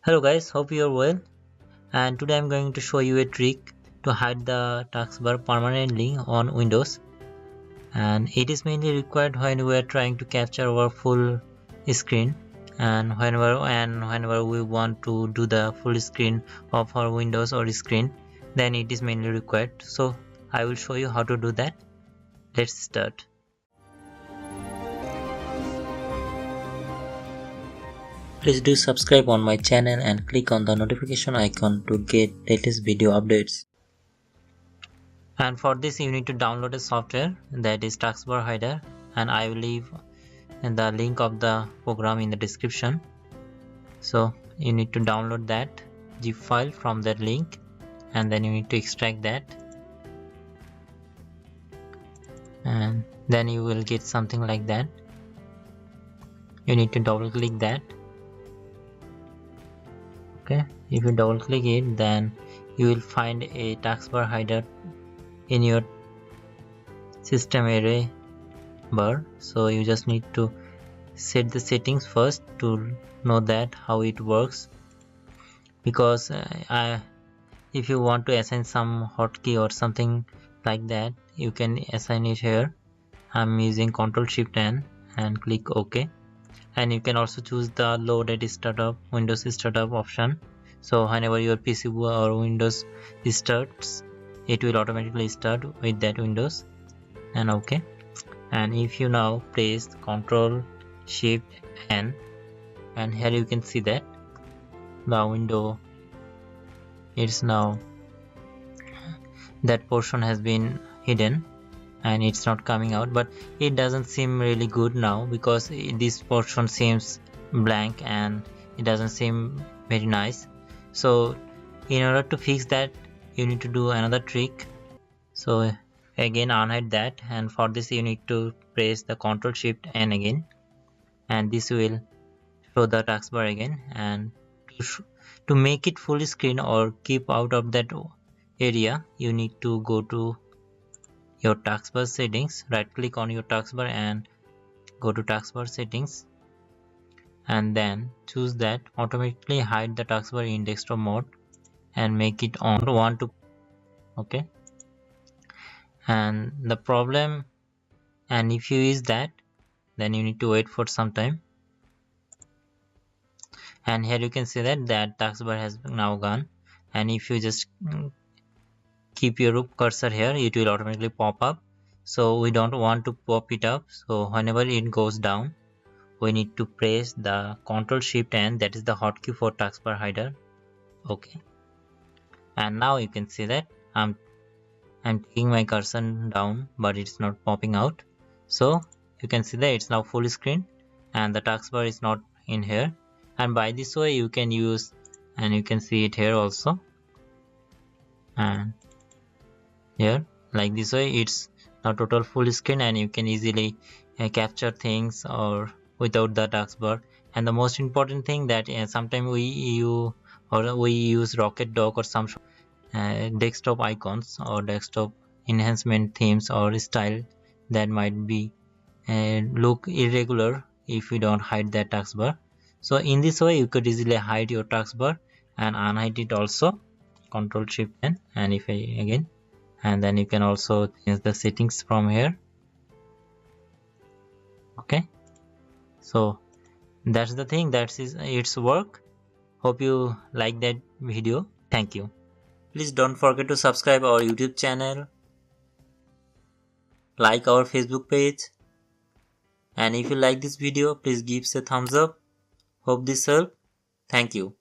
Hello guys, hope you are well, and today I'm going to show you a trick to hide the taskbar permanently on Windows, and it is mainly required when we are trying to capture our full screen, and whenever we want to do the full screen of our Windows or screen, then it is mainly required. So I will show you how to do that. Let's start. Please do subscribe on my channel and click on the notification icon to get latest video updates. And for this you need to download a software, that is Taskbar Hider, and I will leave the link of the program in the description. So you need to download that zip file from that link, and then you need to extract that, and then you will get something like that. You need to double click that. Okay, if you double click it, then you will find a Taskbar Hider in your system array bar. So you just need to set the settings first to know that how it works, because if you want to assign some hotkey or something like that, you can assign it here. I'm using Ctrl Shift N and click OK, and you can also choose the loaded startup Windows startup option. So whenever your PC or Windows starts, it will automatically start with that Windows, and OK. And if you now press Ctrl Shift N, and here you can see that the window, it's now, that portion has been hidden and it's not coming out, but it doesn't seem really good now because this portion seems blank and it doesn't seem very nice. So in order to fix that, you need to do another trick. So again, unhide that, and for this you need to press the Ctrl Shift N again, and this will show the taskbar again. And to make it full screen or keep out of that area, you need to go to your taskbar settings, right click on your taskbar and go to taskbar settings, and then choose that automatically hide the taskbar in desktop mode and make it on 1 to okay. And the problem, and if you use that, then you need to wait for some time, and here you can see that taskbar has now gone. And if you just keep your cursor here, it will automatically pop up. So we don't want to pop it up, so whenever it goes down, we need to press the Ctrl Shift N, that is the hotkey for taskbar hider. Okay, and now you can see that I'm taking my cursor down, but it's not popping out. So you can see that it's now full screen and the taskbar is not in here. And by this way you can use, and you can see it here also, and here like this way it's now total full screen, and you can easily capture things or without the taskbar. And the most important thing that sometimes we use Rocket Dock or some desktop icons or desktop enhancement themes or style that might be look irregular if we don't hide that taskbar. So in this way you could easily hide your taskbar and unhide it also. Ctrl Shift N, and if I again, and then you can also change the settings from here. Okay, so that's the thing, that's its work. Hope you like that video. Thank you. Please don't forget to subscribe our YouTube channel, like our Facebook page, and if you like this video, please give a thumbs up. Hope this helped. Thank you.